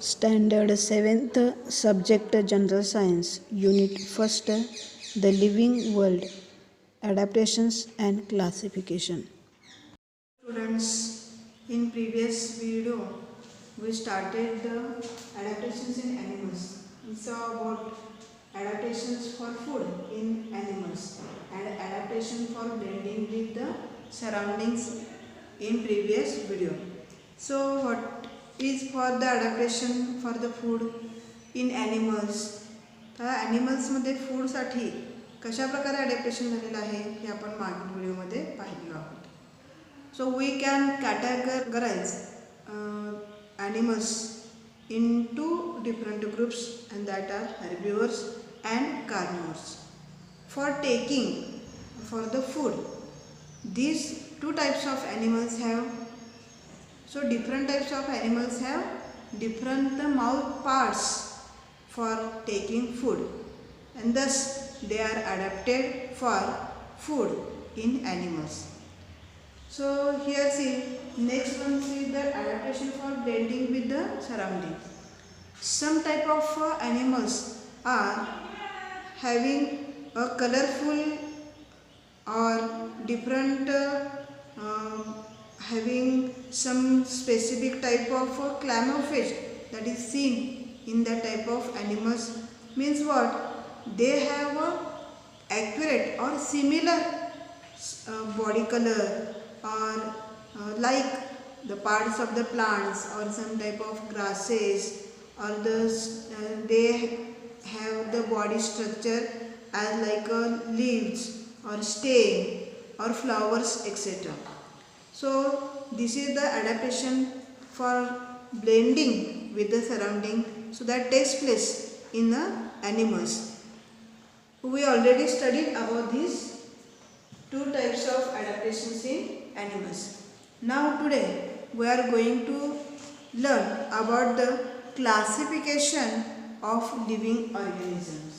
Standard 7th Subject General Science Unit 1st The Living World Adaptations and Classification. Students, in previous video we started the adaptations in animals. We saw about adaptations for food in animals and adaptation for blending with the surroundings in previous video. So what is for the adaptation for the food in animals? तर ॲनिमल्समध्ये फूडसाठी कशा प्रकारे adaptation झालेलं आहे हे आपण मागील व्हिडिओमध्ये पाहिलेलो आहोत. So we can categorize animals into different groups, and that are herbivores and carnivores. For taking for the food, these two types of animals have, so different types of animals have different mouth parts for taking food, and thus they are adapted for food in animals. So here see, next one see the adaptation for blending with the surroundings. Some type of animals are having a colorful or different having some specific type of camouflage that is seen in that type of animals. Means what? They have a accurate or similar body color, or like the parts of the plants or some type of grasses, or they have the body structure as like leaves or stem or flowers, etc. So this is the adaptation for blending with the surrounding, so that takes place in the animals. We already studied about these two types of adaptations in animals. Now today we are going to learn about the classification of living organisms.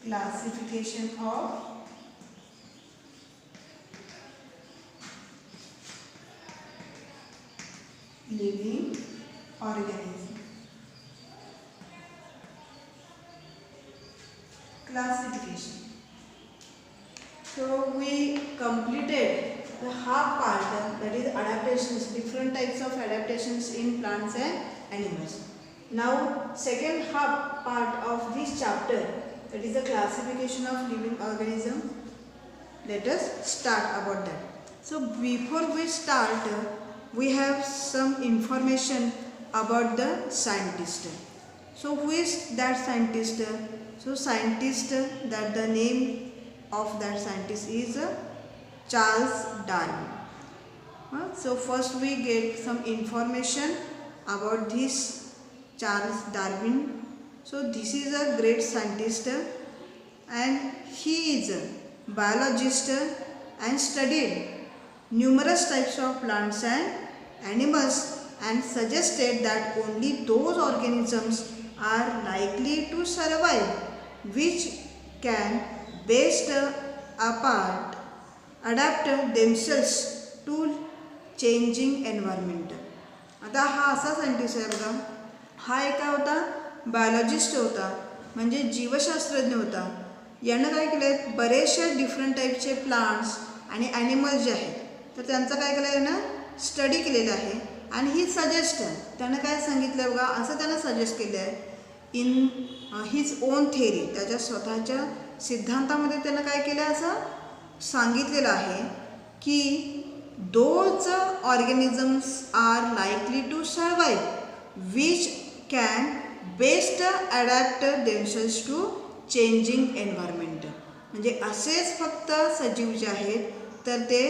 Classification of living organisms. Classification. So we completed the half part, that is adaptations, different types of adaptations in plants and animals. Now second half part of this chapter, that is the classification of living organism. Let us start about that. So before we start, we have some information about the scientist. So who is that scientist? So scientist, that the name of that scientist is Charles Darwin. So first we get some information about this Charles Darwin. So this is a great scientist, and he is a biologist and studied numerous types of plants and animals, and suggested that only those organisms are likely to survive which can best apart adapt themselves to changing environment. आता हा असा scientist आहे बघा, हा एका होता biologist होता, म्हणजे जीवशास्त्रज्ञ होता. यानं काय केलं आहे, बरेचसे डिफरंट टाईपचे प्लांट्स आणि ॲनिमल्स जे आहेत तर त्यांचं काय केलं आहे ना, स्टडी केलेलं आहे. आणि ही सजेस्ट त्यानं काय सांगितलं आहे बघा, असं त्यानं सजेस्ट केलं आहे इन हिज ओन थेरी, त्याच्या स्वतःच्या सिद्धांतामध्ये त्यानं काय केलं आहे असं सांगितलेलं आहे की those organisms are likely to survive which can best adapt themselves to changing environment. म्हणजे असेच फक्त सजीव जे आहेत तर ते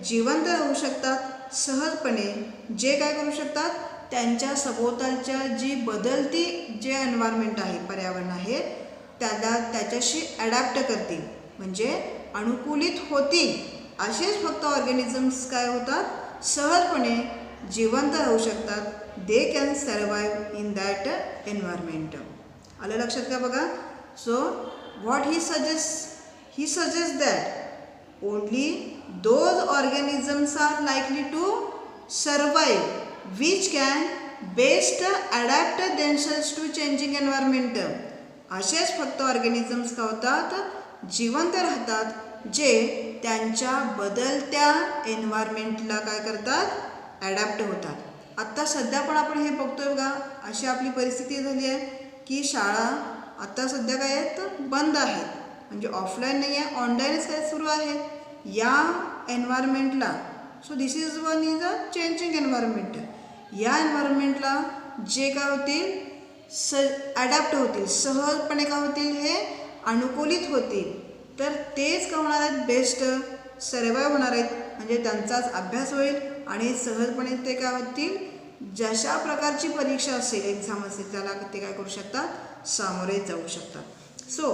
जिवंत राहू शकतात सहजपणे, जे काय करू शकतात, त्यांच्या सभोवतालच्या जी बदलती जे एन्व्हायरमेंट आहे, पर्यावरण आहे, त्याच्याशी ॲडॅप्ट करतील, म्हणजे अनुकूलित होतील. असेच फक्त ऑर्गॅनिझम्स काय होतात, सहजपणे जिवंत राहू शकतात. They can survive in that environment. आलं लक्षात का बघा. So what he suggest, he suggests that only those organisms are likely to survive which can best adapt themselves to changing environment. असेच फक्त ऑर्गॅनिझम्स काय होतात, जिवंत राहतात जे त्यांच्या बदलत्या एन्व्हायरमेंटला काय करतात, ॲडॅप्ट होतात. आत्ता सध्या पण आपण हे बघतोय बघा, अशी आपली परिस्थिती झाली आहे की शाळा आत्ता सध्या काय आहेत, बंद आहेत. म्हणजे ऑफलाईन नाही आहे, ऑनलाईनच काय सुरू आहे या एन्व्हायरमेंटला. So this is one is a changing environment. या एन्व्हायरमेंटला जे काय होतील, ॲडॅप्ट होतील, सहजपणे काय होतील, हे अनुकूलित होतील. तर तेच काय होणार आहेत, बेस्ट सर्वाईव्ह होणार आहेत. म्हणजे त्यांचाच अभ्यास होईल आणि सहजपणे ते काय होतील, जशा प्रकारची परीक्षा असेल, एक्झाम असेल, त्याला ते काय करू शकतात, सामोरे जाऊ शकतात. सो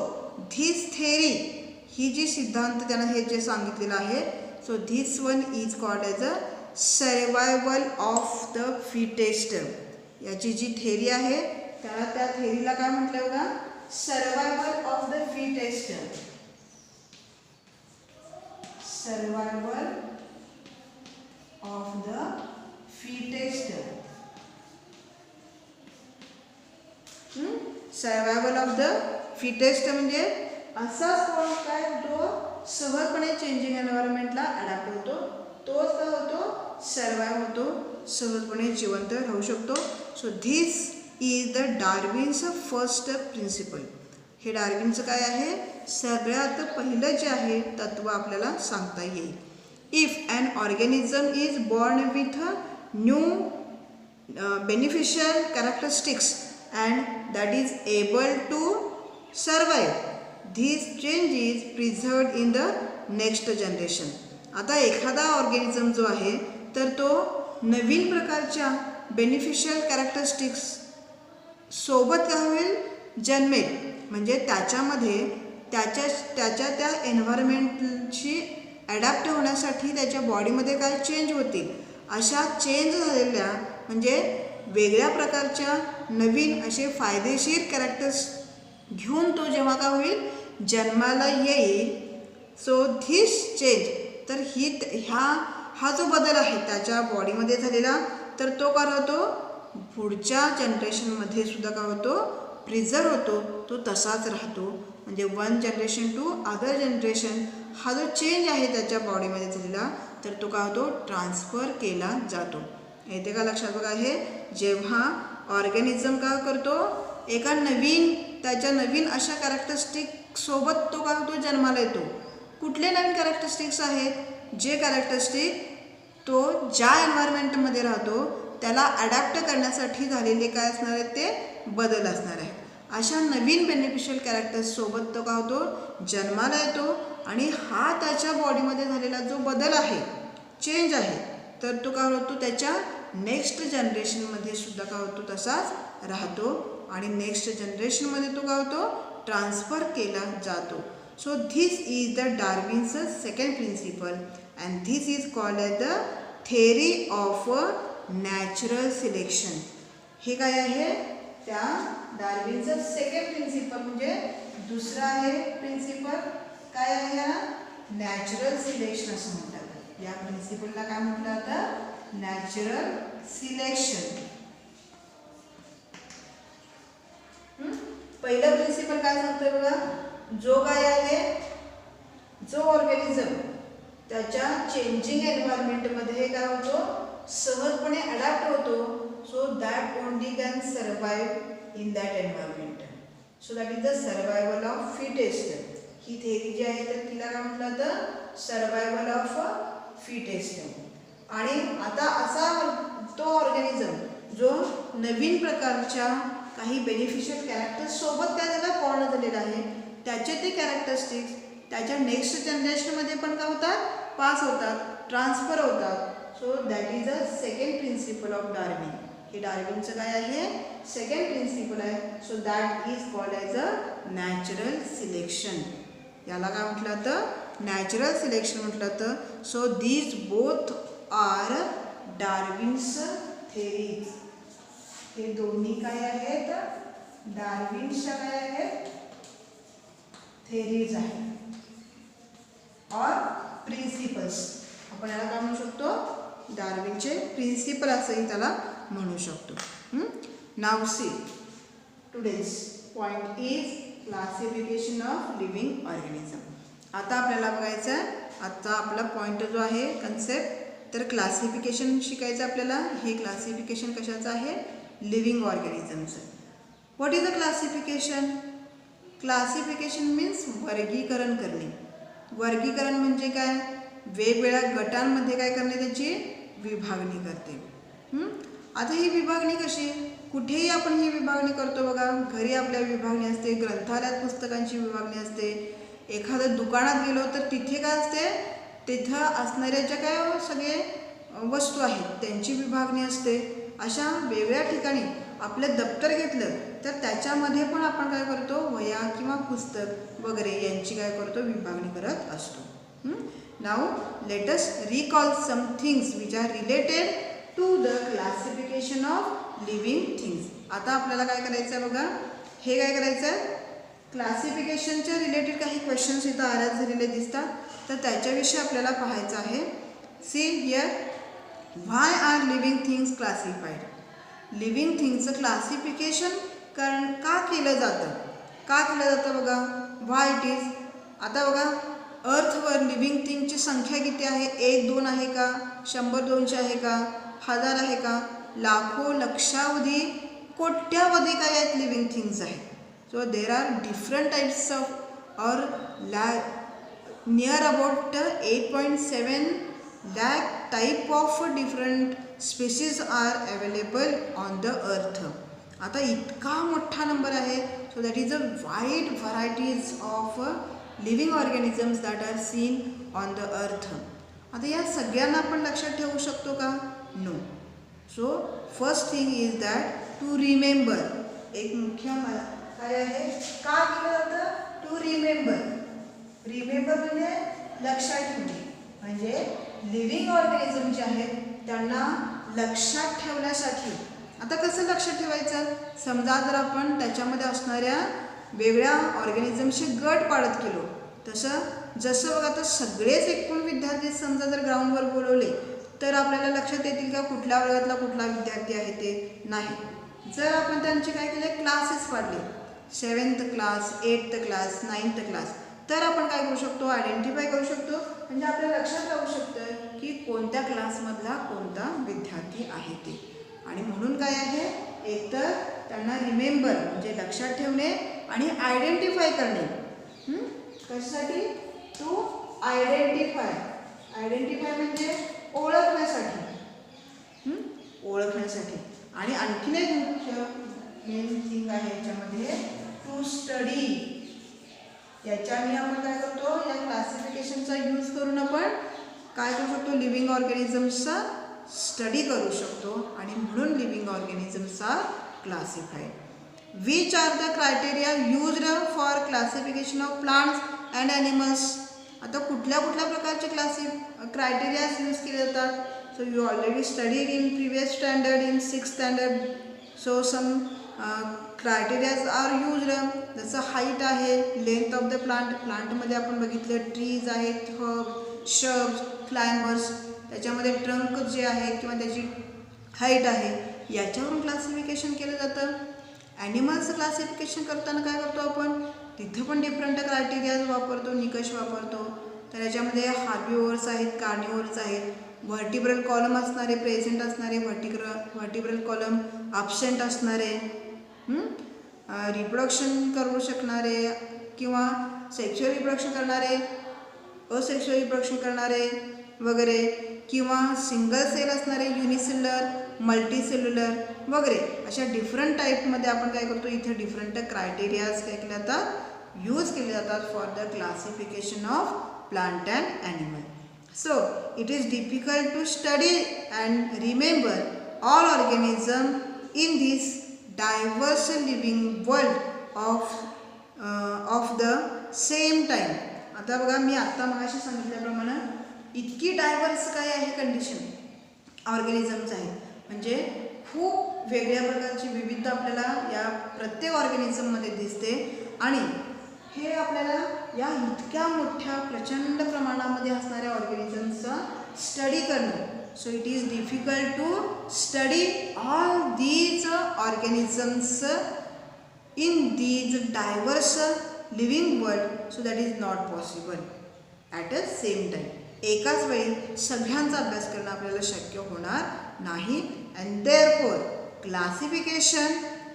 धिस थेरी, ही जी सिद्धांत त्यानं हे जे सांगितलेलं आहे, so this one is called as a survival of the fittest. याची जी थेरी आहे त्याला, त्या थेरीला काय म्हटलं बघा, survival of the fittest. Survival of the fittest. Survival of the fittest म्हणजे असाच कोण काय जो सहजपणे चेंजिंग एन्व्हायरमेंटला अडॅप्ट होतो, तोच काय होतो, सर्वाईव्ह होतो, सहजपणे जिवंत राहू शकतो. So this is the Darwin's first principle. हे डार्विनचं काय आहे, सगळ्यात पहिलं जे आहे तत्व आपल्याला सांगता येईल. If an organism is born with new beneficial characteristics and that is able to survive, this change is preserved in the next generation. आता एखादा ऑर्गॅनिझम जो आहे तर तो नवीन प्रकारच्या बेनिफिशियल कॅरेक्टरिस्टिक्स सोबत काय होईल, जन्मेल. म्हणजे त्याच्यामध्ये त्याच्या त्या एन्व्हायरमेंटशी ॲडॅप्ट होण्यासाठी त्याच्या बॉडीमध्ये काय चेंज होतील. अशा चेंज झालेल्या म्हणजे वेगळ्या प्रकारच्या नवीन असे फायदेशीर कॅरेक्टर्स घेऊन तो जेव्हा काय होईल, जन्माला येईल. सो धिस चेंज, तर हा जो बदल आहे त्याच्या बॉडीमध्ये झालेला, तर तो काय होतो, पुढच्या जनरेशनमध्ये सुद्धा काय होतो, प्रिझर्व होतो, तो तसाच राहतो. म्हणजे one generation to other generation हा जो चेंज आहे त्याच्या बॉडीमध्ये झालेला, तर तो काय होतो, ट्रान्सफर केला जातो. येते का लक्षात बघा. हे जेव्हा ऑर्गॅनिझम काय करतो, एका त्याच्या नवीन अशा कॅरेक्टरिस्टिक सोबत तो काय होतो, जन्माला येतो. कुठले नवीन कॅरेक्टरिस्टिक्स आहेत, जे कॅरेक्टरिस्टिक तो ज्या एन्व्हायरमेंटमध्ये राहतो त्याला अडॅप्ट करण्यासाठी झालेले काय असणार आहेत, ते बदल असणार आहे. अशा नवीन बेनिफिशियल कॅरेक्टर्स सोबत तो काय होतो, जन्माला येतो. आणि हा त्याच्या बॉडीमध्ये झालेला जो बदल आहे, चेंज आहे, तर तो काय होतो, त्याच्या नेक्स्ट जनरेशनमध्ये सुद्धा काय होतो, तसाच राहतो. आणि नेक्स्ट जनरेशनमध्ये तो काय होतो, ट्रान्सफर केला जातो. So this is the Darwin's second principle and this is called as the theory of natural selection. हे काय आहे, त्या डार्विनचं सेकंड प्रिन्सिपल म्हणजे दुसरा आहे प्रिन्सिपल, काय आहे, या नॅचरल सिलेक्शन असं म्हणतात. या प्रिन्सिपलला काय म्हटलं जातं, नॅचरल सिलेक्शन. पहिलं प्रिन्सिपल काय सांगतोय बघा, जो काय आहे, जो ऑर्गॅनिझम त्याच्या चेंजिंग एन्व्हायरमेंटमध्ये काय होतो, सहजपणे अडॅप्ट होतो. So that only can survive in that environment. So that is the survival of fittest. ही थेरी जी आहे तर तिला काय म्हटलं जातं, सर्वायवल ऑफ फिटेस्ट. आणि आता असा तो ऑर्गॅनिझम जो नवीन प्रकारच्या काही बेनिफिशियल कॅरेक्टर्स सोबत त्याला बॉर्न झालेला आहे, त्याचे ते कॅरेक्टरिस्टिक्स त्याच्या नेक्स्ट जनरेशनमध्ये पण काय होतात, पास होतात, ट्रान्सफर होतात. So that is a second principle of Darwin. हे डार्विनचं काय आहे, सेकंड प्रिन्सिपल आहे. So that is called as a natural selection. याला काय म्हटलं जातं, नॅचरल सिलेक्शन म्हटलं जातं. So these both are Darwin's theories. हे दोन्ही काय आहेत, डार्विनच्या काय आहेत, थेरीज आहेत. प्रिन्सिपल्स. आपण याला काय म्हणू शकतो, डार्विनचे प्रिन्सिपल असंही त्याला म्हणू शकतो. Now see today's point is classification of living organism. आता आपल्याला बघायचं आहे, आता आपला पॉइंट जो आहे कन्सेप्ट, तर क्लासिफिकेशन शिकायचं आपल्याला. हे क्लासिफिकेशन कशाचं आहे, लिव्हिंग ऑर्गॅनिझमचं. What is a classification? Classification means वर्गीकरण करणे. वर्गीकरण म्हणजे काय, वेगवेगळ्या गटांमध्ये काय करणे, त्याची विभागणी करते. आता ही विभागणी कशी, कुठेही आपण ही विभागणी करतो बघा. घरी आपल्या विभागणी असते, ग्रंथालयात पुस्तकांची विभागणी असते, एखाद्या दुकानात गेलो तर तिथे काय असते, तिथं असणाऱ्या ज्या काय सगळे वस्तू आहेत त्यांची विभागणी असते. अशा वेगळ्या ठिकाणी आपलं दप्तर घेतलं तर त्याच्यामध्ये पण आपण काय करतो, वह्या किंवा पुस्तक वगैरे यांची काय करतो, विभागणी करत असतो. Now let us recall some things which are related to the classification of living things. आता आपल्याला काय करायचं आहे बघा, हे काय करायचं आहे, क्लासिफिकेशनच्या रिलेटेड काही क्वेश्चन्स इथं आल्यात झालेले दिसतात, तर त्याच्याविषयी आपल्याला पाहायचं आहे. See here, why are living things classified. Living थिंग्सचं क्लासिफिकेशन का केलं जातं, बघा, व्हाय इट इज. आता बघा, अर्थवर लिव्हिंग थिंगची संख्या किती आहे, 1 2 आहे का, 100 200 आहे का, 1000 आहे का, लाखो लक्षावधी कोट्यावधी काय आहेत लिव्हिंग थिंग्स आहेत. So there are different types of or near about 8.7 lakh type of different species are available on the earth. आता इतका मोठा नंबर आहे. So that is a wide varieties of living organisms that are seen on the earth. आता या सगळ्यांना आपण लक्षात ठेवू शकतो का, no. So first thing is that to remember. एक मुख्य काय आहे, का केलं जातं, टू रिमेंबर. रिमेंबर म्हणजे लक्षात ठेवणे, म्हणजे लिव्हिंग ऑर्गॅनिझम जे आहेत त्यांना लक्षात ठेवण्यासाठी. आता कसं लक्षात ठेवायचं, समजा जर आपण त्याच्यामध्ये असणाऱ्या वेगळ्या ऑर्गॅनिझमचे गट पाडत गेलो, जसं बघा, आता सगळेच एकूण विद्यार्थी समजा जर ग्राउंडवर बोलवले तर आपल्याला लक्षात येतील का कुठल्या वर्गातला कुठला विद्यार्थी आहे ते, नाही. जर आपण त्यांचे काय केले, क्लासेस पाडले, 7th class, 8th class, 9th class, तर आपण काय करू शकतो, आयडेंटिफाय करू शकतो. म्हणजे आपल्याला लक्षात राहू शकतं की कोणत्या क्लासमधला कोणता विद्यार्थी आहे ते. आणि म्हणून काय आहे, एकतर त्यांना रिमेंबर म्हणजे लक्षात ठेवणे आणि आयडेंटिफाय करणे. कशासाठी, टू आयडेंटिफाय. आयडेंटिफाय म्हणजे ओळखण्यासाठी. आणि आणखीन एक मुख्य मेन थिंग आहे याच्यामध्ये, टू स्टडी. याच्याने आपण काय करतो, या क्लासिफिकेशनचा यूज करून आपण काय करू शकतो, लिव्हिंग ऑर्गॅनिझम्सचा स्टडी करू शकतो. आणि म्हणून living organisms are classified. Which are the criteria used for classification of plants and animals. आता कुठल्या प्रकारचे क्रायटेरियाज यूज केले जातात. So you already studied in previous standard, in 6th standard. So some criterias are used. जसं height आहे, length of the प्लांटमध्ये आपण बघितलं ट्रीज आहेत, हर्ब, शब्स, क्लाइंबर्स, त्याच्यामध्ये ट्रंक जे आहे किंवा त्याची हाईट आहे, याच्यावरून क्लासिफिकेशन केलं जातं. ॲनिमल्सचं क्लासिफिकेशन करताना काय करतो आपण, तिथं पण डिफरंट क्रायटेरियाज वापरतो, निकष वापरतो. तर याच्यामध्ये हार्बिओर्स आहेत, कार्निओर्स आहेत, व्हर्टिब्रल कॉलम असणारे, प्रेझेंट असणारे, व्हर्टिब्रल कॉलम ॲब्सेंट असणारे, रिप्रोडक्शन करू शकणारे किंवा सेक्शुअल रिप्रोडक्शन करणारे, असेक्शुअल रिप्रोडक्शन करणारे वगैरे, किंवा सिंगल सेल असणारे, युनिसेल्युलर, मल्टीसेल्युलर वगैरे, अशा डिफरंट टाईपमध्ये आपण काय करतो, इथे डिफरंट क्रायटेरियाज काय केले जातात, यूज केले जातात for the classification of plant and animal. So it is difficult to study and remember all organism in this diverse living world of the same time. आता बघा, मी आत्ता मगाशी सांगितल्याप्रमाणे इतकी डायव्हर्स काय आहे कंडिशन ऑर्गॅनिझम्स आहे, म्हणजे खूप वेगळ्या प्रकारची विविधता आपल्याला या प्रत्येक ऑर्गॅनिझममध्ये दिसते. आणि हे आपल्याला या इतक्या मोठ्या प्रचंड प्रमाणामध्ये असणाऱ्या ऑर्गॅनिझमचा स्टडी करणं. So it is difficult to study all these organisms in these diverse living world, so that is not possible at a same time. एकाच वेळी सगळ्यांचा अभ्यास करणं आपल्याला शक्य होणार नाही. And therefore classification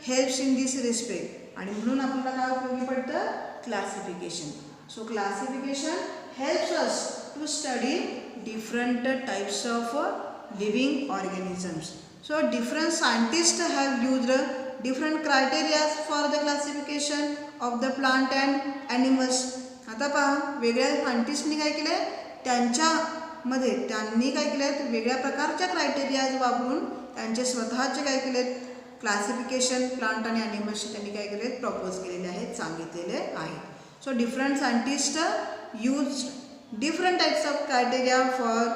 helps in this respect. आणि म्हणून आपल्याला काय उपयोगी पडतं? Classification. So classification helps us to study different types of living organisms. So different scientist have used different criteria for the classification of the plant and animals. आता पहा, वेगळ्या सायंटिस्टनी काय केलं आहे, त्यांनी काय केलं आहे, वेगळ्या प्रकारच्या क्रायटेरियाज वापरून त्यांचे स्वतःचे काय केले आहेत, क्लासिफिकेशन प्लांट आणि ॲनिमल्सचे त्यांनी काय केले आहेत, प्रपोज केलेले आहेत, सांगितलेले आहेत. So different scientist use different types of criteria for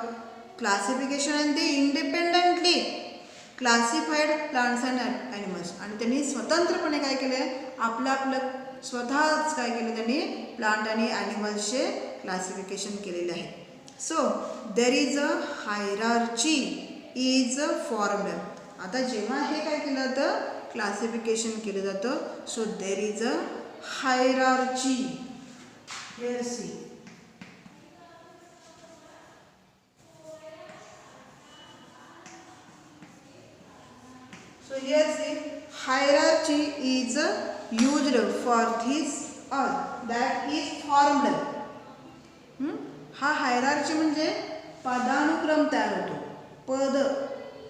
classification and they independently classified plants and animals. आणि त्यांनी स्वतंत्रपणे काय केलं आहे, आपलं स्वतःच काय केलं, त्यांनी प्लांट आणि ॲनिमल्सचे क्लासिफिकेशन केलेले आहे. So there is a hierarchy is formed. आता जेव्हा हे काय केलं जातं, क्लासिफिकेशन केलं जातं, so there is a hierarchy. Here see, so here see hierarchy is used for this earth that is formed. हा हायरार्ची म्हणजे पदानुक्रम तयार होतो. पद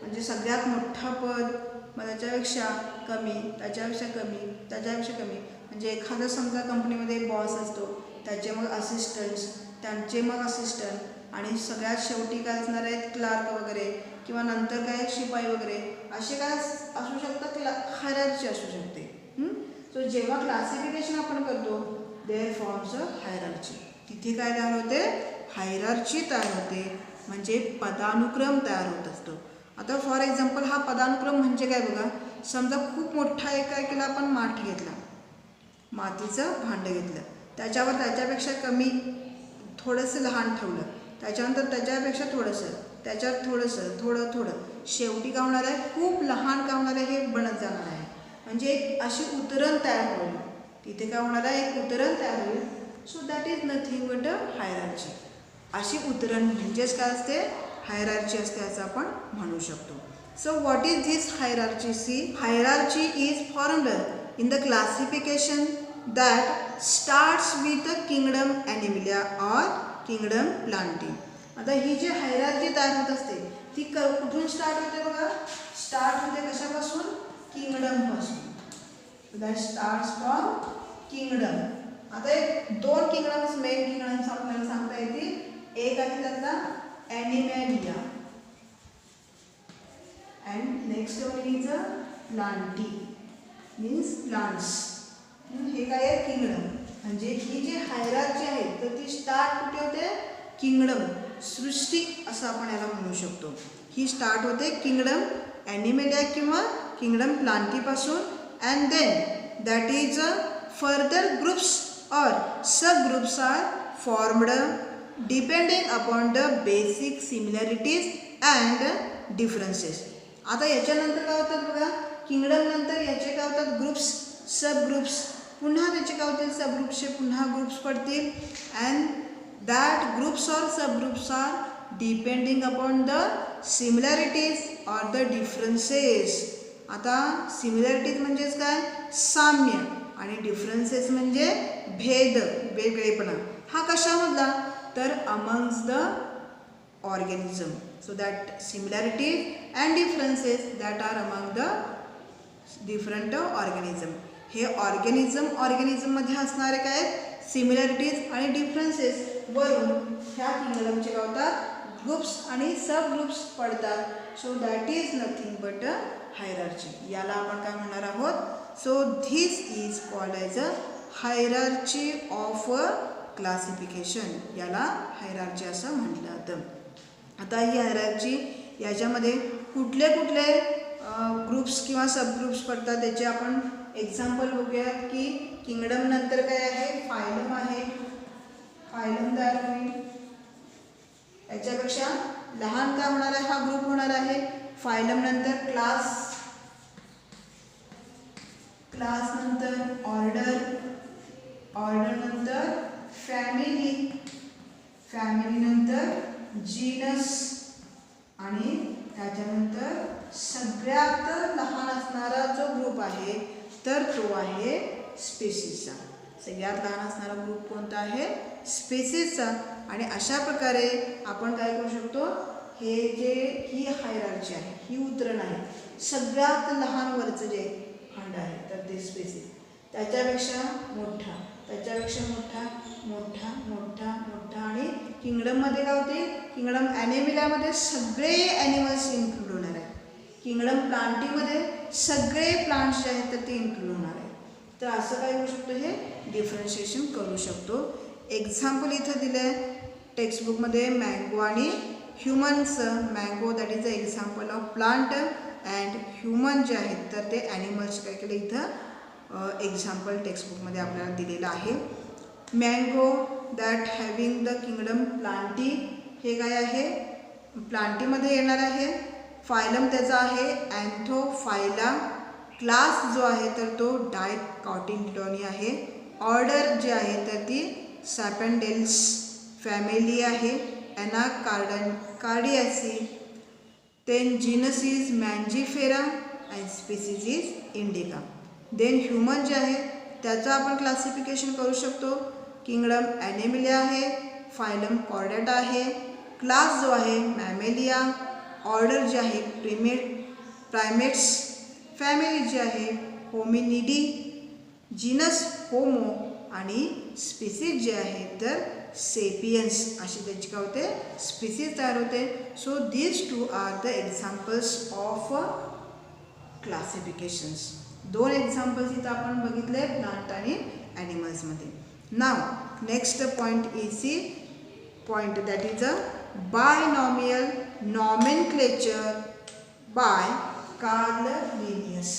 म्हणजे सगळ्यात मोठा पद, मग त्याच्यापेक्षा कमी, त्याच्यापेक्षा कमी, त्याच्यापेक्षा कमी. म्हणजे एखादं समजा कंपनीमध्ये बॉस असतो, त्याचे मग असिस्टंट्स, त्यांचे मग असिस्टंट, आणि सगळ्यात शेवटी काय असणार आहेत, क्लार्क वगैरे, किंवा नंतर काय शिपाई वगैरे, असे काय असू शकतात, हायरार्ची असू शकते. सो जेव्हा क्लासिफिकेशन आपण करतो, देअर फॉर्म्स अ हायरार्ची. तिथे काय तयार होते, हायरार्ची तयार होते, म्हणजे पदानुक्रम तयार होत असतो. आता फॉर एक्झाम्पल हा पदानुक्रम म्हणजे काय बघा, समजा खूप मोठा एक काय केला, आपण माठ घेतला, मातीचं भांडं घेतलं, त्याच्यावर त्याच्यापेक्षा कमी थोडंसं लहान ठेवलं, त्याच्यानंतर त्याच्यापेक्षा थोडंसं, त्याच्यावर थोडंसं, थोडं थोडं, शेवटी काय होणार आहे, खूप लहान काय होणार आहे, हे बनत जाणार आहे. म्हणजे एक अशी उतरण तयार होईल, तिथे काय होणार आहे, एक उतरण तयार होईल. So that is nothing but a hierarchy. अशी उतरण म्हणजेच काय असते, हायरार्ची असते असं आपण म्हणू शकतो. So what is this hierarchy? See, hierarchy is formed in the classification that starts with the kingdom Animalia or kingdom Plantae. आता ही जी हायरार्ची तयार होत असते, ती कुठून स्टार्ट होते बघा, स्टार्ट होते कशापासून, किंगडम पासून. That starts from kingdom. आता एक दोन किंगडम्स, मेन किंगडम्स आपल्याला सांगता येतील. एक आहे त्यातला Animalia and next one is a Plantae, means plants. हे काय आहे, किंगडम. म्हणजे ही जी हायरार्ची आहे, तर ती स्टार्ट कुठे होते, किंगडम, सृष्टी असं आपण याला म्हणू शकतो. ही स्टार्ट होते किंगडम ॲनिमॅलिया किंवा किंगडम प्लांटीपासून. And then that is further groups or subgroups are formed depending upon the basic similarities and differences. आता याच्यानंतर काय होतात बघा, किंगडम नंतर याचे काय होतात, ग्रुप्स, सब ग्रुप्स, पुन्हा त्याचे काय होतील, सब ग्रुप्सचे पुन्हा ग्रुप्स पडतील. And that groups or sub groups are depending upon the similarities or the differences. आता सिमिलॅरिटीज म्हणजेच काय, साम्य, आणि डिफरन्सेस म्हणजे भेद, वेगळेपणा. हा कशामधला, तर amongst the organism. So that similarities and differences that are among the different organism. हे ऑर्गॅनिझममध्ये असणारे काय, सिमिलॅरिटीज आणि डिफरन्सेस वरून ह्या किंगडमचे काय होतात, ग्रुप्स आणि सब ग्रुप्स पडतात. So that is nothing but a hierarchy. याला आपण काय म्हणणार आहोत, so this is called as a hierarchy of classification. याला हायरार्ची असं म्हटलं जातं. आता ही हायरार्ची, याच्यामध्ये कुठले कुठले ग्रुप्स किंवा सब ग्रुप्स पडतात त्याचे आपण एक्झाम्पल बघूया. की किंगडम नंतर काय आहे, फायलम आहे, फायलम तयार होईल. याच्यापेक्षा लहान काय होणार आहे, हा ग्रुप होणार आहे. फायलम नंतर क्लास, क्लास नंतर ऑर्डर, ऑर्डर नंतर फॅमिली, फॅमिली नंतर जीनस आणि त्याच्यानंतर सगळ्यात लहान असणारा जो ग्रुप आहे तर तो आहे स्पेसिसचा. सगळ्यात लहान असणारा ग्रुप कोणता आहे, स्पेसिसचा. आणि अशा प्रकारे आपण काय करू शकतो, हे जे ही हायरार्ची आहे, ही उतरण आहे, सगळ्यात लहान वरचं जे खंड आहे तर ते स्पेसिस, त्याच्यापेक्षा मोठा, त्याच्यापेक्षा मोठा, मोठा, मोठा, मोठा. आणि किंगडममध्ये काय होते, किंगडम ॲनिमिलामध्ये सगळे ॲनिमल्स इन्क्लूड होणार आहे. किंगडम प्लांटीमध्ये सगळे प्लांट्स जे आहेत तर ते इन्क्लूड होणार आहे. तर असं काय करू शकतो, हे डिफरन्शिएशन करू शकतो. एक्झाम्पल इथं दिलं आहे टेक्स्टबुकमध्ये, मँगो आणि ह्युमन्सचं. Mango that is the example of plant and human जे आहेत तर ते ॲनिमल्स काय केले इथं एक्झाम्पल टेक्स्टबुकमध्ये आपल्याला दिलेलं आहे. Mango that having the kingdom Plantae, हे काय आहे, प्लांटीमध्ये येणार आहे. फायलम त्याचा आहे अँथोफायला. क्लास जो आहे तर तो डायकॉटिलिडोनी आहे. ऑर्डर जे आहे तर ती सॅपेंडेल्स. फॅमिली आहे cardiaceae. Then genus is Mangifera and species is indica. Then human जे आहे त्याचं आपण क्लासिफिकेशन करू शकतो. किंगडम ॲनिमिलिया आहे, फायलम कॉर्डेटा आहे, क्लास जो आहे मॅमेलिया, ऑर्डर जे आहे प्रायमेट्स, फॅमिली जी आहे होमिनिडी, जीनस होमो आणि स्पीसीज जे आहे तर सेपियन्स, अशी त्याची काय होते, स्पीसीज तयार होते. So these two are the examples of classifications. 2 examples इथं आपण बघितले प्लांट आणि ॲनिमल्समध्ये. Now next point is the point that is a binomial nomenclature by Carl Linnaeus.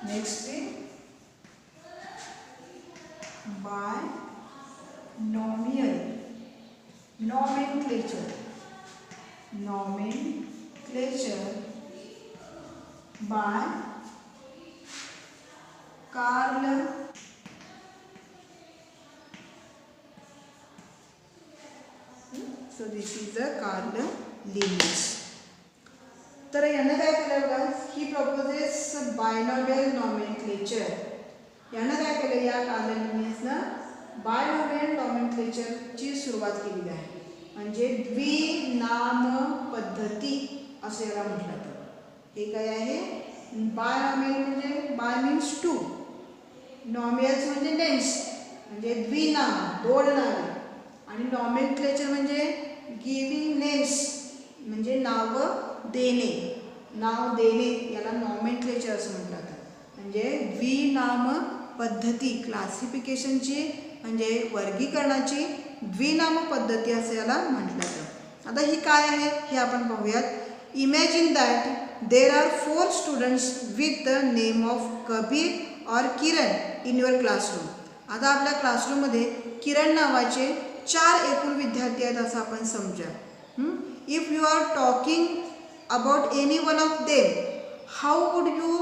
Next binomial nomenclature by Carl so this is the Carl Linnaeus. तर यानं काय केलं बघा, ही प्रपोजेस बायनॉमियल नॉमेनक्लेचर. यानं काय केलं, या कार्ल लिनियसनं बायनॉमियल नॉमेनक्लेचरची सुरुवात केलेली आहे. म्हणजे द्विनाम पद्धती असं याला म्हटलं जातं. हे काय आहे, बायनॉमियल म्हणजे बाय मीन्स टू, नॉमियल्स म्हणजे नेम्स म्हणजे द्विनाम, 2 नावे, आणि नॉमेनक्लेचर म्हणजे गिविंग नेम्स म्हणजे नाव देणे, नाव देणे, याला नॉमेनक्लेचर असं म्हटलं जातं. म्हणजे द्विनाम पद्धती, क्लासिफिकेशनची म्हणजे वर्गीकरणाची द्विनाम पद्धती असं याला म्हटलं जातं. आता ही काय आहे हे आपण पाहूयात. Imagine that there are 4 students with the name of Kabir और किरण इन युअर क्लासरूम. आता आपल्या क्लासरूममध्ये किरण नावाचे 4 एकूण विद्यार्थी आहेत असं आपण समजा. If you are talking about any one of them, how would you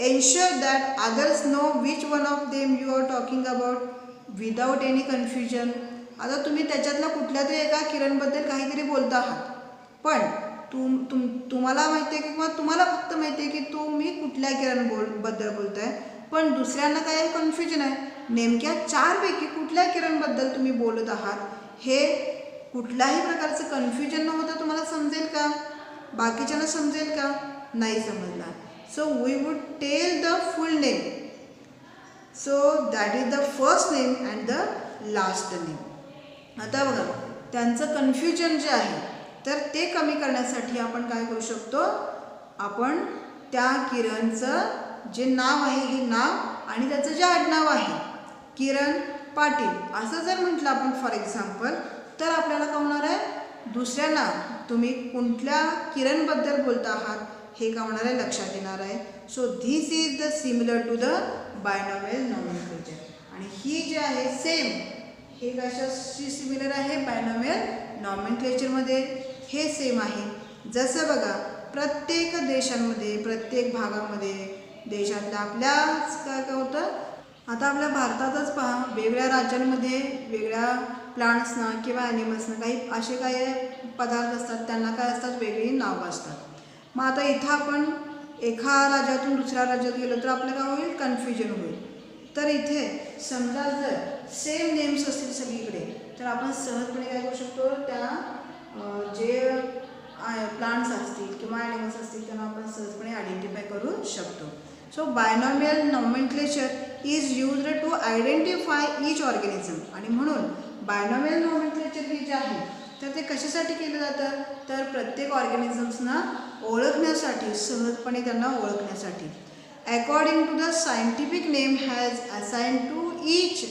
ensure that others know which one of them you are talking about without any confusion. आता तुम्ही त्याच्यातल्या कुठल्या तरी एका किरणबद्दल काहीतरी बोलता आहात, पण तुम्हाला माहिती आहे किंवा तुम्हाला फक्त माहिती आहे की तुम्ही कुठल्या किरणबद्दल बोलताय, पण दुसऱ्यांना काय कन्फ्युजन आहे, नेमक्या 4 पैकी कुठल्या किरणबद्दल तुम्ही बोलत आहात हे कुठल्याही प्रकारचं कन्फ्युजन न होता तुम्हाला समजेल का, बाकीच्यांना समजेल का, नाही समजणार. So we would tell the full name. So that is the first name and the last name. आता बघा त्यांचं कन्फ्युजन जे आहे तर ते कमी करण्यासाठी आपण काय करू शकतो, आपण त्या किरणचं जे नाव आहे हे नाव आणि त्याचं जे आडनाव आहे किरण पाटील असं जर म्हटलं आपण फॉर एक्झाम्पल, तर आपल्याला काय होणार आहे, दुसऱ्यांना तुम्ही कुठल्या किरणबद्दल बोलता आहात हे काय होणार आहे, लक्षात येणार आहे. So this is the similar to the binomial nomenclature. आणि ही जी आहे सेम, हे कशाशी सिमिलर आहे, बायनॉमियल नॉमेनक्लेचरमध्ये हे सेम आहे. जसं बघा प्रत्येक देशांमध्ये, प्रत्येक भागामध्ये, देशातल्या आपल्याच काय काय होतं, आता आपल्या भारतातच पहा, वेगळ्या राज्यांमध्ये वेगळ्या प्लांट्सना किंवा ॲनिमल्सना काही असे काही पदार्थ असतात, त्यांना काय असतात, वेगळी नावं असतात. मग आता इथं आपण एका राज्यातून दुसऱ्या राज्यात गेलो तर आपल्याला काय होईल, कन्फ्युजन होईल. तर इथे समजा जर सेम नेम्स असतील सगळीकडे तर आपण सहजपणे काय करू शकतो, त्या जे प्लांट्स असतील किंवा ॲनिमल्स असतील त्यांना आपण सहजपणे आयडेंटिफाय करू शकतो. So binomial nomenclature is used to identify each organism. आणि म्हणून बायनॉमियल नॉमेनक्लेचर हे जे आहे तर ते कशासाठी केलं जातं, तर प्रत्येक ऑर्गॅनिझम्सना ओळखण्यासाठी, सहजपणे त्यांना ओळखण्यासाठी. According to the scientific name has assigned to each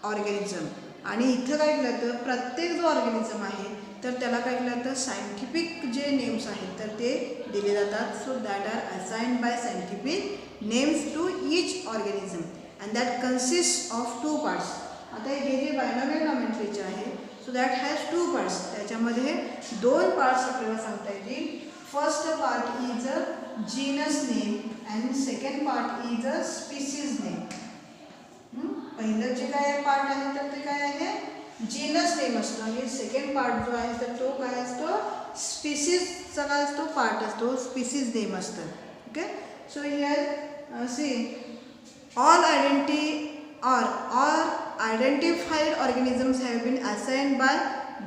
organism. आणि इथं काय केलं जातं, प्रत्येक जो ऑर्गॅनिझम आहे तर त्याला काय केलं जातं, सायंटिफिक जे नेम्स आहेत तर ते दिले जातात. So that are assigned by scientific names to each organism and that consist of 2 parts. आता हे जे बायनॉमियल नॉमेनक्लेचर आहे सो दॅट हॅज 2 पार्ट्स. त्याच्यामध्ये 2 पार्ट्स आपल्याला सांगता येतील. First part is a genus name and second part is a species name. पहिलं जे काय पार्ट आहे तर ते काय आहे, जीनस नेम असतो आणि सेकंड पार्ट जो आहे तर तो काय असतो, स्पीसीजचा काय असतो, पार्ट असतो, स्पीसीज नेम असतं. Okay. So here see all identified organisms have been assigned by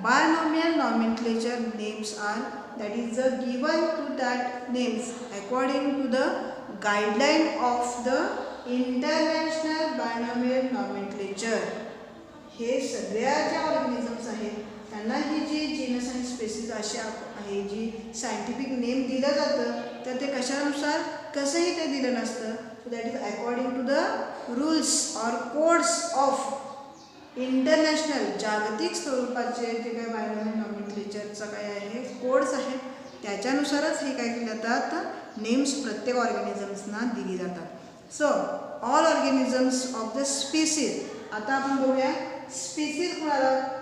binomial nomenclature. Names are that is given to that names according to the guideline of the international binomial nomenclature. हे सगळ्या ज्या organisms आहेत त्यांना ही जी genus आणि spaces अशी आहे जी scientific name दिलं जातं तर ते कशानुसार, कसंही ते दिलं नसतं. So that is according to the rules or codes of international, जागतिक स्वरूपाचे जे काय बायनॉमियल नॉमेनक्लेचरचं काय आहे, कोड्स आहेत, त्याच्यानुसारच हे काय केले जातात, नेम्स प्रत्येक ऑर्गॅनिझम्सना दिली जातात. So all organisms of the species. आता आपण बघूया स्पीसीज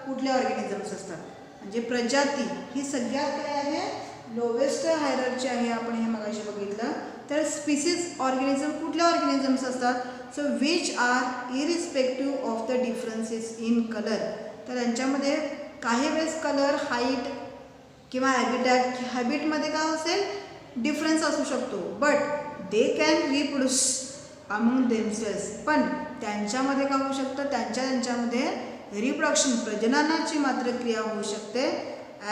कुठले ऑर्गॅनिझम्स असतात, म्हणजे प्रजाती ही सगळ्यात काय आहे, लोवेस्ट हायरार्ची आहे. आपण हे मगाशी बघितलं. तर स्पीसीज ऑर्गॅनिझम कुठल्या ऑर्गॅनिझम्स असतात, so which are irrespective of the differences in colour. तर यांच्यामध्ये काही वेळेस कलर, हाईट किंवा हॅबिटमध्ये काय असेल, डिफरन्स असू शकतो. But they can reproduce among themselves. पण त्यांच्यामध्ये काय होऊ शकतं, त्यांच्यामध्ये रिप्रोडक्शन, प्रजननाची मात्र क्रिया होऊ शकते.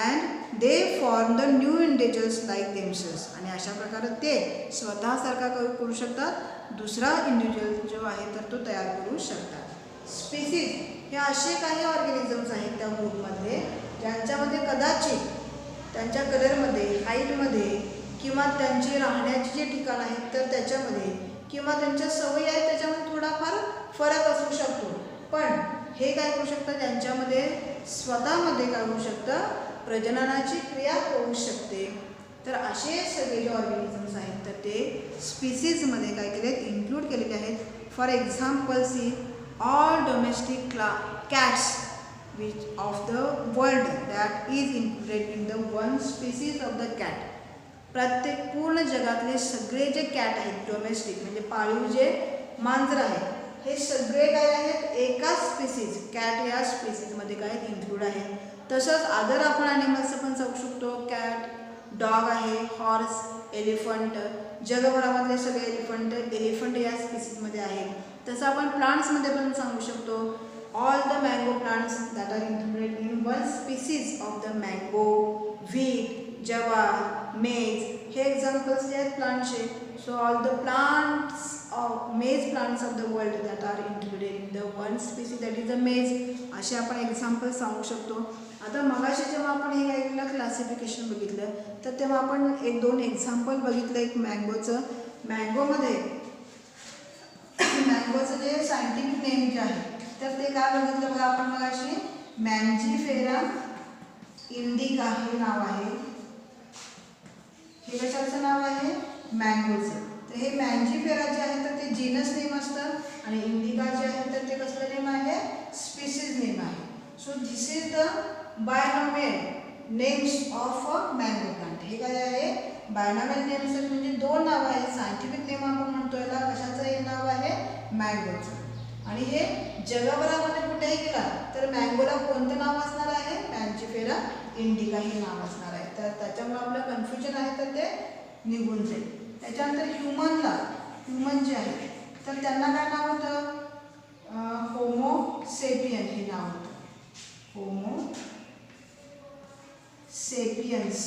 And they form the new individuals like themselves. आणि अशा प्रकारे ते स्वतःसारखा करू शकतात, दुसरा इंडिव्हिज्युअल जो आहे तर तो तयार करू शकतात. स्पीसीज हे असे काही ऑर्गॅनिझम्स आहेत त्या ग्रुपमध्ये ज्यांच्यामध्ये कदाचित त्यांच्या कलरमध्ये, हाईटमध्ये किंवा त्यांचे राहण्याचे जे ठिकाण आहेत तर त्याच्यामध्ये किंवा त्यांच्या सवयी आहेत त्याच्यामध्ये थोडाफार फरक असू शकतो. पण हे काय करू शकतं, त्यांच्यामध्ये स्वतःमध्ये काय होऊ शकतं, प्रजननाची क्रिया होऊ शकते. तर असे सगळे जे ऑर्गॅनिझम्स आहेत तर ते स्पीसीजमध्ये काय केले आहेत, इन्क्लूड केलेले आहेत. For example see all domestic cats which of the world that is included in the one species of the cat. प्रत्येक पूर्ण जगातले सगळे जे कॅट आहेत, डोमेस्टिक म्हणजे पाळीव जे मांजर आहेत, हे सगळे काय आहेत, एकाच स्पीसीज, कॅट या स्पीसीजमध्ये काय इन्क्लूड आहेत. तसंच अदर आपण ॲनिमल्सचं पण सांगू शकतो. कॅट, डॉग आहे, हॉर्स, एलिफंट, जगभरामधले सगळे एलिफंट या स्पीसीजमध्ये आहेत. तसं आपण प्लांट्समध्ये पण सांगू शकतो. All the mango plants that are included in one species of the mango, wheat, jowar, maize हे एक्झाम्पल्स जे आहेत प्लांटचे. So all the plants of maize plants of the world that are included in the one species that is a maize. असे आपण example सांगू शकतो. आता मगाशी जेव्हा आपण हे काय केलं, क्लासिफिकेशन बघितलं तर तेव्हा आपण 1-2 एक्झाम्पल बघितलं. एक मँगोचं, मँगोमध्ये मँगोचं जे सायंटिफिक नेम जे आहे तर ते काय बघितलं बघा आपण मगाशी, मँजीफेरा इंडिका हे नाव आहे. हे कशाचं नाव आहे, मँगोचं. तर हे मॅन्जिफेरा जे आहे तर ते जीनस नेम असतं आणि इंडिका जे आहे तर ते कसलं नेम आहे, स्पीसीज नेम आहे. So this is the binomial names of mango plant. हे काय आहे, बायनॉमियल नेम्स म्हणजे दोन नाव आहेत. सायंटिफिक नेम आपण म्हणतो याला कशाचं हे नाव आहे, मँगोचं. आणि हे जगभरामध्ये कुठेही गेला तर मँगोला कोणतं नाव असणार आहे, मॅन्जिफेरा इंडिका हे नाव असणार आहे. तर त्याच्यामुळे आपलं कन्फ्युजन आहे तर ते निघून जाईल. त्याच्यानंतर ह्युमन जे आहे तर त्यांना काय नाव होतं, होमो सेपियन हे नाव होतं, होमो सेपियन्स.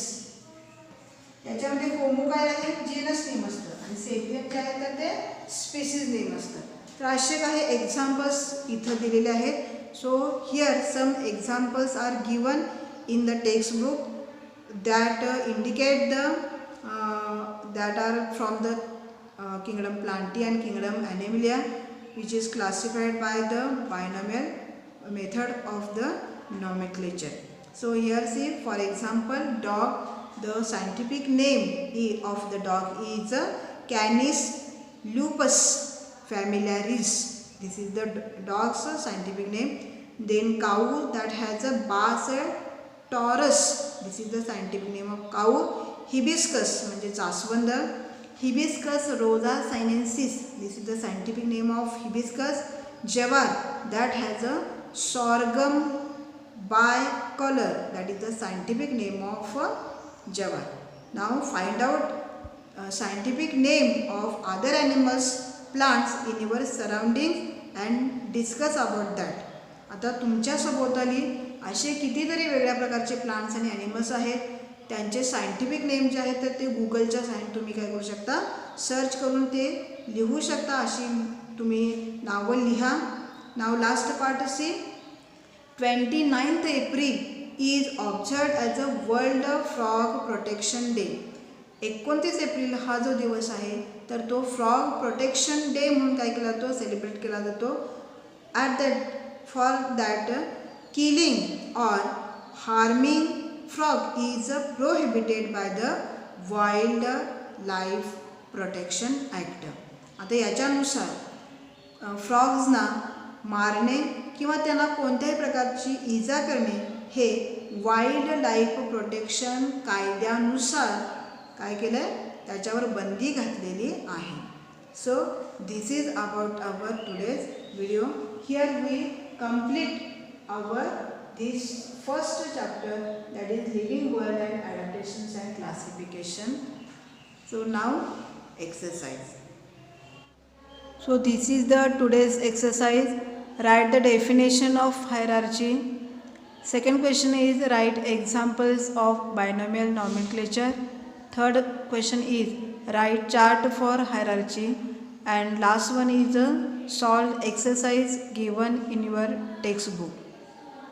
याच्यामध्ये होमो काय आहे, जीनस नेम असतं आणि सेपियन जे आहे तर ते स्पीसीज नेम असतं. तर असे काही एक्झाम्पल्स इथं दिलेले आहेत. So here some examples are given in the text book that indicate the that are from the kingdom Plantae and kingdom Animalia, which is classified by the binomial method of the nomenclature. So here see, for example, dog, the scientific name of the dog is Canis lupus familiaris. This is the dog's scientific name. Then cow, that has a Bas taurus. This is the scientific name of cow. Hibiscus म्हणजे जास्वंद, hibiscus rosa sinensis. This is the scientific name of hibiscus. Jowar, that has a sorghum bicolor. That is the scientific name of jowar. Now find out scientific name of other animals, plants in your surrounding and discuss about that. आता तुमच्या सभोवताली असे कितीतरी वेगळ्या प्रकारचे plants आणि animals आहेत. त्यांचे सायंटिफिक नेम जे आहेत तर ते गुगलच्या तुम्ही काय करू शकता, सर्च करून ते लिहू शकता. अशी तुम्ही नावं लिहा. Now last part see, 29th April is observed as a world frog protection day. 29 April हा जो दिवस आहे तर तो फ्रॉग प्रोटेक्शन डे म्हणून काय केला जातो, सेलिब्रेट केला जातो. At that for that killing or harming frog is prohibited by the wild life protection act. आता याच्यानुसार फ्रॉग्सना मारणे किंवा त्यांना कोणत्याही प्रकारची इजा करणे हे वाइल्ड लाईफ प्रोटेक्शन कायद्यानुसार काय केलं आहे, त्याच्यावर बंदी घातलेली आहे. So this is about our today's video. Here we complete our this first chapter, that is living world and adaptations and classification. So now exercise. So this is the today's exercise. Write the definition of hierarchy. Second question is write examples of binomial nomenclature. Third question is write chart for hierarchy. And last one is solve exercise given in your textbook.